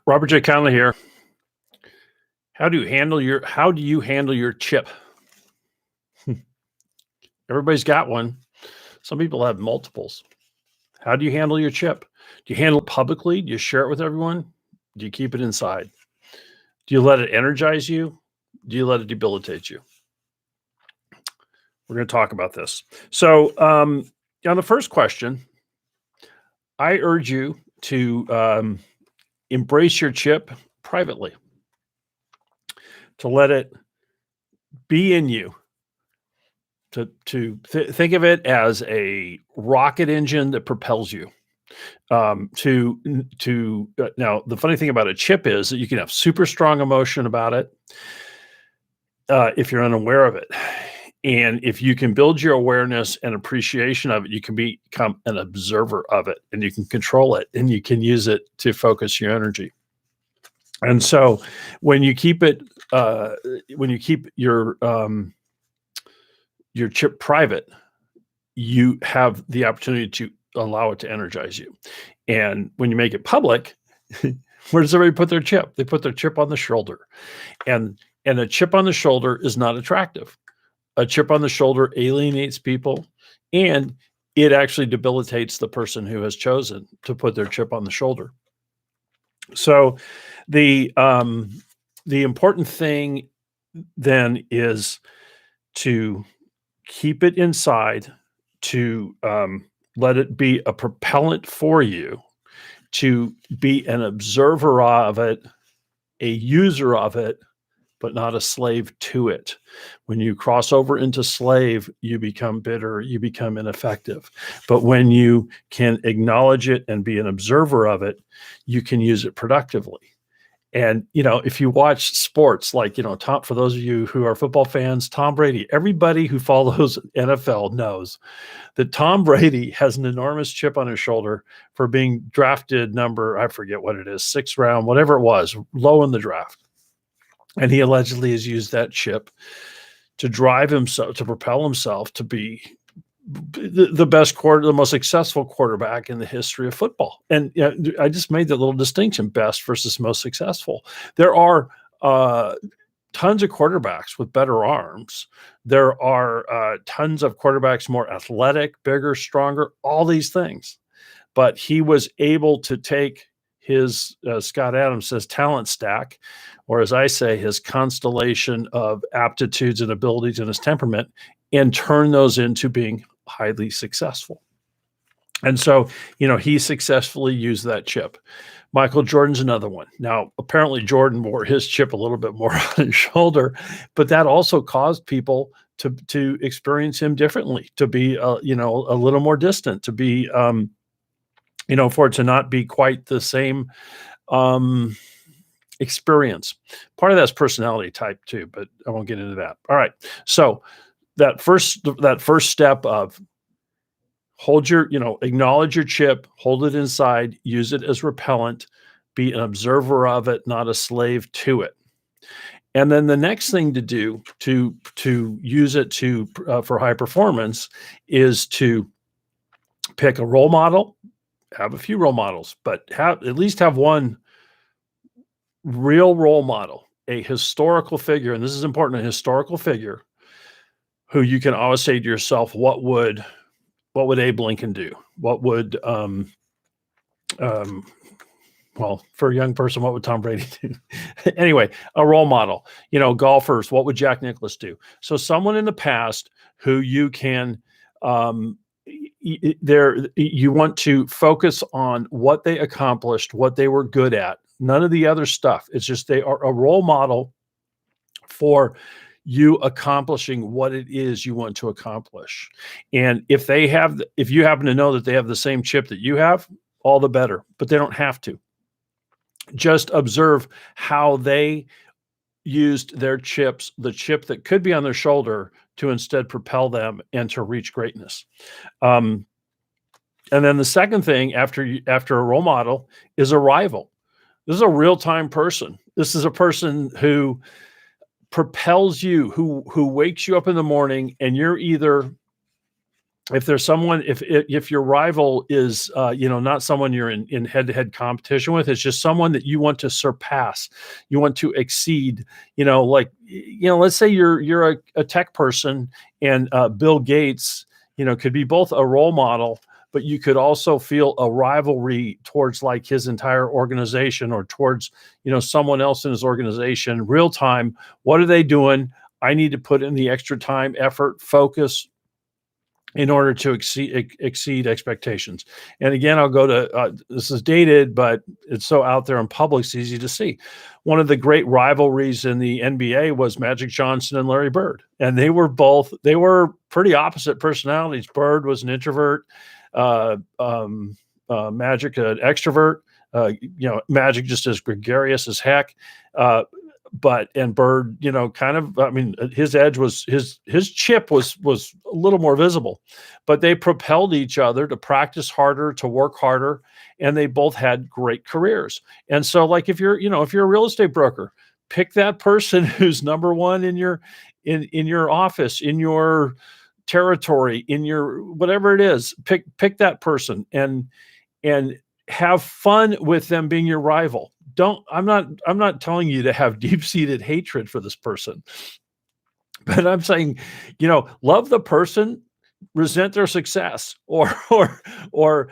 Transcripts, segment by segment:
Robert J. Conley here. How do you handle your chip? Everybody's got one. Some people have multiples. How do you handle your chip? Do you handle it publicly? Do you share it with everyone? Do you keep it inside? Do you let it energize you? Do you let it debilitate you? We're going to talk about this. So, on the first question, I urge you to embrace your chip privately, to let it be in you, to think of it as a rocket engine that propels you. Now, the funny thing about a chip is that you can have super strong emotion about it if you're unaware of it. And if you can build your awareness and appreciation of it, you can become an observer of it, and you can control it, and you can use it to focus your energy. And so when you keep your chip private, you have the opportunity to allow it to energize you. And when you make it public, where does everybody put their chip? They put their chip on the shoulder. And a chip on the shoulder is not attractive. A chip on the shoulder alienates people, and it actually debilitates the person who has chosen to put their chip on the shoulder. So the important thing then is to keep it inside, to let it be a propellant for you, to be an observer of it, a user of it, but not a slave to it. When you cross over into slave, you become bitter, you become ineffective. But when you can acknowledge it and be an observer of it, you can use it productively. And, if you watch sports, like, for those of you who are football fans, Tom Brady, everybody who follows NFL knows that Tom Brady has an enormous chip on his shoulder for being drafted number, I forget what it is, 6th round, whatever it was, low in the draft. And he allegedly has used that chip to drive himself, to propel himself to be the most successful quarterback in the history of football. And I just made that little distinction: best versus most successful. There are tons of quarterbacks with better arms. There are tons of quarterbacks more athletic, bigger, stronger, all these things. But he was able to take his, Scott Adams says, talent stack, or as I say, his constellation of aptitudes and abilities and his temperament, and turn those into being highly successful. And so, he successfully used that chip. Michael Jordan's another one. Now, apparently Jordan wore his chip a little bit more on his shoulder, but that also caused people to experience him differently, to be, a little more distant, to be, for it to not be quite the same experience. Part of that's personality type too, but I won't get into that. All right. So that first step of acknowledge your chip, hold it inside, use it as repellent, be an observer of it, not a slave to it. And then the next thing to do to use it for high performance is to pick a role model. Have a few role models, but at least have one real role model, a historical figure. And this is important: a historical figure who you can always say to yourself, what would Abe Lincoln do? What would, for a young person, what would Tom Brady do? Anyway, a role model. Golfers, what would Jack Nicklaus do? So someone in the past who you can, you want to focus on what they accomplished, what they were good at, none of the other stuff. It's just they are a role model for you accomplishing what it is you want to accomplish. And if you happen to know that they have the same chip that you have, all the better, but they don't have to. Just observe how they used their chips, the chip that could be on their shoulder, to instead propel them and to reach greatness. And then the second thing after a role model is a rival. This is a real-time person. This is a person who propels you, who wakes you up in the morning, and you're either if there's someone, if your rival is, not someone you're in head-to-head competition with, it's just someone that you want to surpass, you want to exceed. Like, let's say you're a tech person, and Bill Gates, could be both a role model, but you could also feel a rivalry towards like his entire organization, or towards someone else in his organization. Real time, what are they doing? I need to put in the extra time, effort, focus in order to exceed expectations. And again, I'll go to, this is dated, but it's so out there in public, it's easy to see. One of the great rivalries in the NBA was Magic Johnson and Larry Bird, and they were pretty opposite personalities. Bird was an introvert, Magic an extrovert. Magic just as gregarious as heck. And Bird, his edge was, his chip was a little more visible, but they propelled each other to practice harder, to work harder, and they both had great careers. And so, like, if you're a real estate broker, pick that person who's number one in your office, in your territory, in your whatever it is. Pick that person and have fun with them being your rival. I'm not telling you to have deep-seated hatred for this person, but I'm saying, love the person, resent their success, or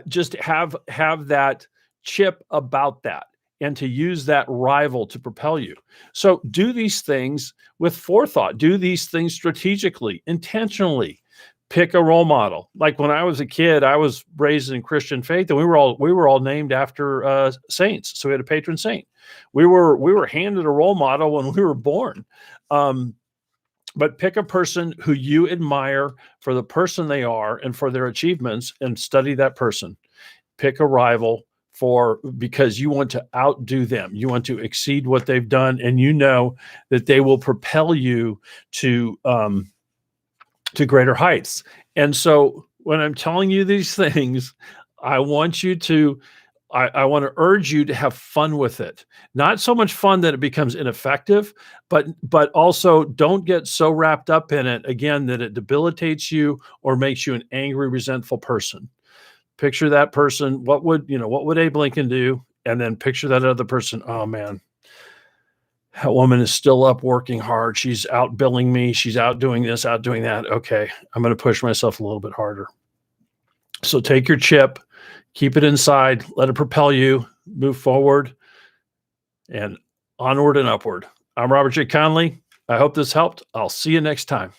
just have that chip about that, and to use that rival to propel you. So do these things with forethought, do these things strategically, intentionally. Pick a role model. Like when I was a kid, I was raised in Christian faith, and we were all named after saints. So we had a patron saint. We were handed a role model when we were born. But pick a person who you admire for the person they are and for their achievements, and study that person. Pick a rival because you want to outdo them. You want to exceed what they've done, and that they will propel you to greater heights. And so when I'm telling you these things, I want to urge you to have fun with it. Not so much fun that it becomes ineffective, but also don't get so wrapped up in it, again, that it debilitates you or makes you an angry, resentful person. Picture that person. What would Abe Lincoln do? And then picture that other person. Oh man, that woman is still up working hard. She's out billing me. She's out doing this, out doing that. Okay, I'm going to push myself a little bit harder. So take your chip, keep it inside, let it propel you, move forward, and onward and upward. I'm Robert J. Conley. I hope this helped. I'll see you next time.